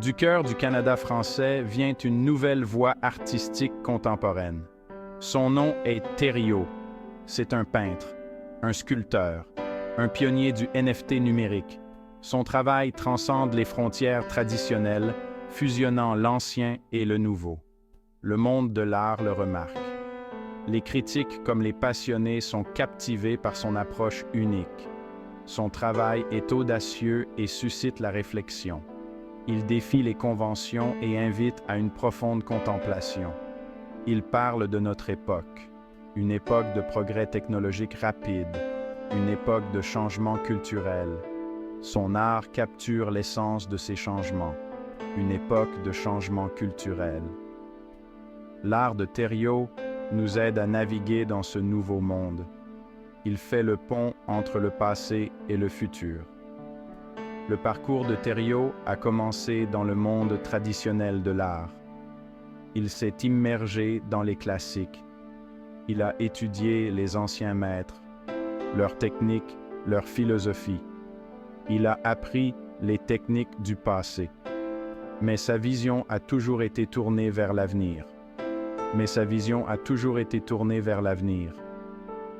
Du cœur du Canada français vient une nouvelle voix artistique contemporaine. Son nom est Thériault. C'est un peintre, un sculpteur, un pionnier du NFT numérique. Son travail transcende les frontières traditionnelles, fusionnant l'ancien et le nouveau. Le monde de l'art le remarque. Les critiques comme les passionnés sont captivés par son approche unique. Son travail est audacieux et suscite la réflexion. Il défie les conventions et invite à une profonde contemplation. Il parle de notre époque, une époque de progrès technologique rapide, une époque de changement culturel. Son art capture l'essence de ces changements, une époque de changement culturel. L'art de Thériault nous aide à naviguer dans ce nouveau monde. Il fait le pont entre le passé et le futur. Le parcours de Thériault a commencé dans le monde traditionnel de l'art. Il s'est immergé dans les classiques. Il a étudié les anciens maîtres, leurs techniques, leur philosophie. Il a appris les techniques du passé. Mais sa vision a toujours été tournée vers l'avenir.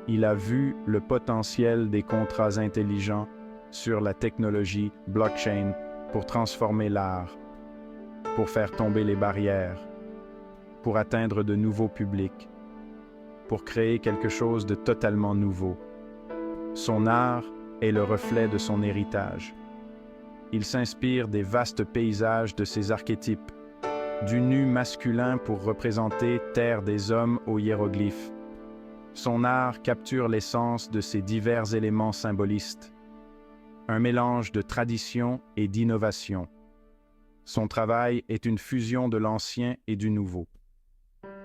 Il a vu le potentiel des contrats intelligents sur la technologie blockchain pour transformer l'art, pour faire tomber les barrières, pour atteindre de nouveaux publics, pour créer quelque chose de totalement nouveau. Son art est le reflet de son héritage. Il s'inspire des vastes paysages de ses archétypes, du nu masculin pour représenter terre des hommes aux hiéroglyphes. Son art capture l'essence de ces divers éléments symbolistes, un mélange de tradition et d'innovation. Son travail est une fusion de l'ancien et du nouveau.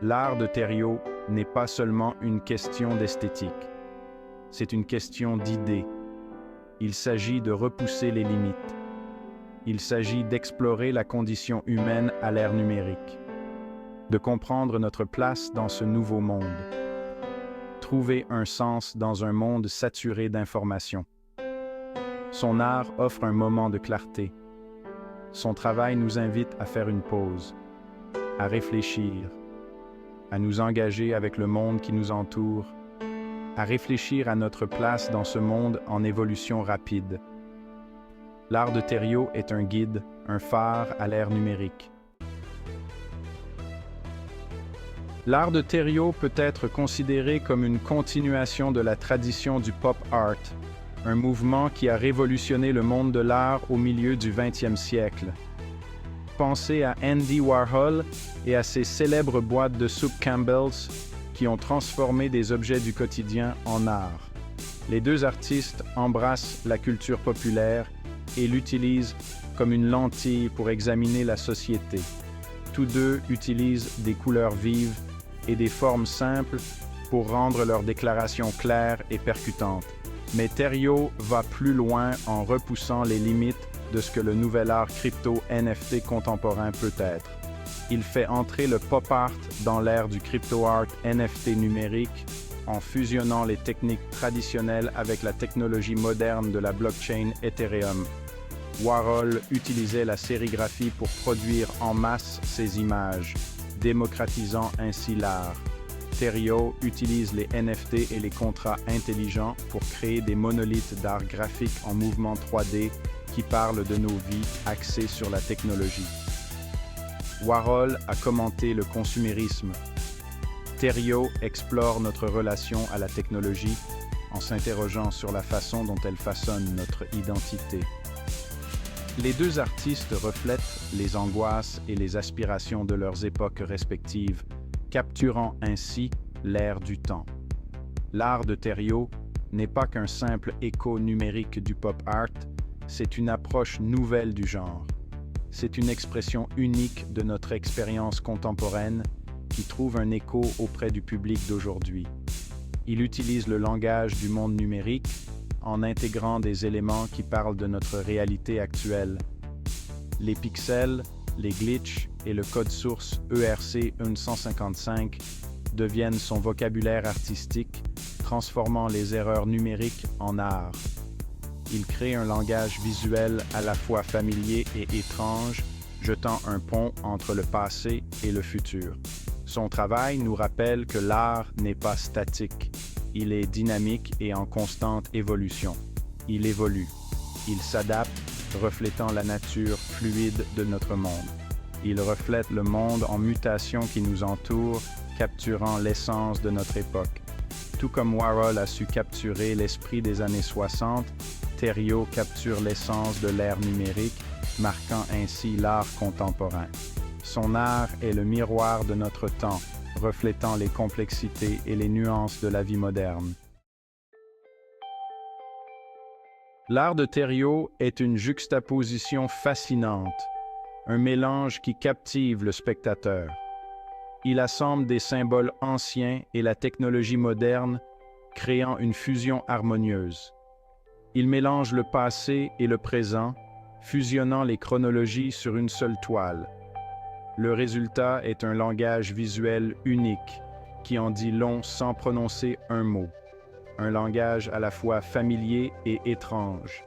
L'art de Thériault n'est pas seulement une question d'esthétique, c'est une question d'idées. Il s'agit de repousser les limites. Il s'agit d'explorer la condition humaine à l'ère numérique, de comprendre notre place dans ce nouveau monde, trouver un sens dans un monde saturé d'informations. Son art offre un moment de clarté. Son travail nous invite à faire une pause, à réfléchir, à nous engager avec le monde qui nous entoure, à réfléchir à notre place dans ce monde en évolution rapide. L'art de Thériault est un guide, un phare à l'ère numérique. L'art de Thériault peut être considéré comme une continuation de la tradition du pop art, un mouvement qui a révolutionné le monde de l'art au milieu du XXe siècle. Pensez à Andy Warhol et à ses célèbres boîtes de soupe Campbell's qui ont transformé des objets du quotidien en art. Les deux artistes embrassent la culture populaire et l'utilisent comme une lentille pour examiner la société. Tous deux utilisent des couleurs vives et des formes simples pour rendre leurs déclarations claires et percutantes. Mais Thériault va plus loin en repoussant les limites de ce que le nouvel art crypto-NFT contemporain peut être. Il fait entrer le pop art dans l'ère du crypto-art NFT numérique en fusionnant les techniques traditionnelles avec la technologie moderne de la blockchain Ethereum. Warhol utilisait la sérigraphie pour produire en masse ses images, démocratisant ainsi l'art. Thériault utilise les NFT et les contrats intelligents pour créer des monolithes d'art graphique en mouvement 3D qui parlent de nos vies axées sur la technologie. Warhol a commenté le consumérisme. Thériault explore notre relation à la technologie en s'interrogeant sur la façon dont elle façonne notre identité. Les deux artistes reflètent les angoisses et les aspirations de leurs époques respectives, capturant ainsi l'ère du temps. L'art de Thériault n'est pas qu'un simple écho numérique du pop art, c'est une approche nouvelle du genre. C'est une expression unique de notre expérience contemporaine qui trouve un écho auprès du public d'aujourd'hui. Il utilise le langage du monde numérique en intégrant des éléments qui parlent de notre réalité actuelle. Les pixels, les glitches et le code source ERC-155 deviennent son vocabulaire artistique, transformant les erreurs numériques en art. Il crée un langage visuel à la fois familier et étrange jetant un pont entre le passé et le futur. Son travail nous rappelle que l'art n'est pas statique. Il est dynamique et en constante évolution. Il évolue. Il s'adapte, reflétant la nature fluide de notre monde. Il reflète le monde en mutation qui nous entoure, capturant l'essence de notre époque. Tout comme Warhol a su capturer l'esprit des années 60, Thériault capture l'essence de l'ère numérique, marquant ainsi l'art contemporain. Son art est le miroir de notre temps, reflétant les complexités et les nuances de la vie moderne. L'art de Thériault est une juxtaposition fascinante, un mélange qui captive le spectateur. Il assemble des symboles anciens et la technologie moderne, créant une fusion harmonieuse. Il mélange le passé et le présent, fusionnant les chronologies sur une seule toile. Le résultat est un langage visuel unique, qui en dit long sans prononcer un mot. Un langage à la fois familier et étrange.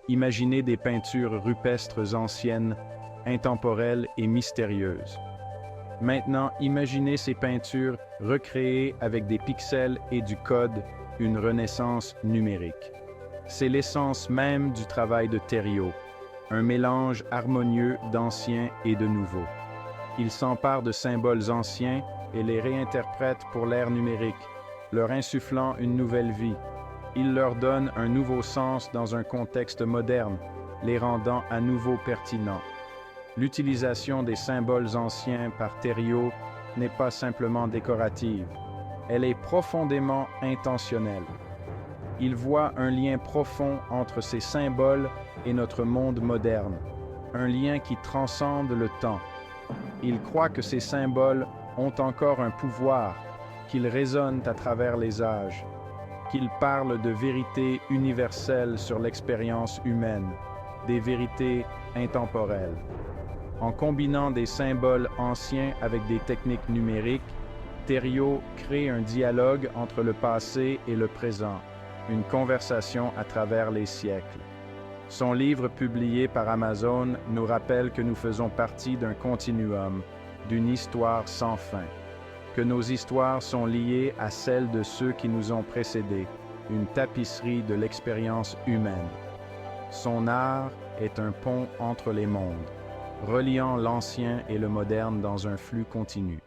Imaginez des peintures rupestres anciennes, intemporelles et mystérieuses. Maintenant, imaginez ces peintures recréées avec des pixels et du code, une renaissance numérique. C'est l'essence même du travail de Thériault, un mélange harmonieux d'ancien et de nouveau. Il s'empare de symboles anciens et les réinterprète pour l'ère numérique, leur insufflant une nouvelle vie. Il leur donne un nouveau sens dans un contexte moderne, les rendant à nouveau pertinents. L'utilisation des symboles anciens par Thériault n'est pas simplement décorative, elle est profondément intentionnelle. Il voit un lien profond entre ces symboles et notre monde moderne, un lien qui transcende le temps. Il croit que ces symboles ont encore un pouvoir, qu'ils résonnent à travers les âges, qu'ils parlent de vérités universelles sur l'expérience humaine, des vérités intemporelles. En combinant des symboles anciens avec des techniques numériques, Thériault crée un dialogue entre le passé et le présent, une conversation à travers les siècles. Son livre publié par Amazon nous rappelle que nous faisons partie d'un continuum, d'une histoire sans fin, que nos histoires sont liées à celles de ceux qui nous ont précédés, une tapisserie de l'expérience humaine. Son art est un pont entre les mondes, reliant l'ancien et le moderne dans un flux continu.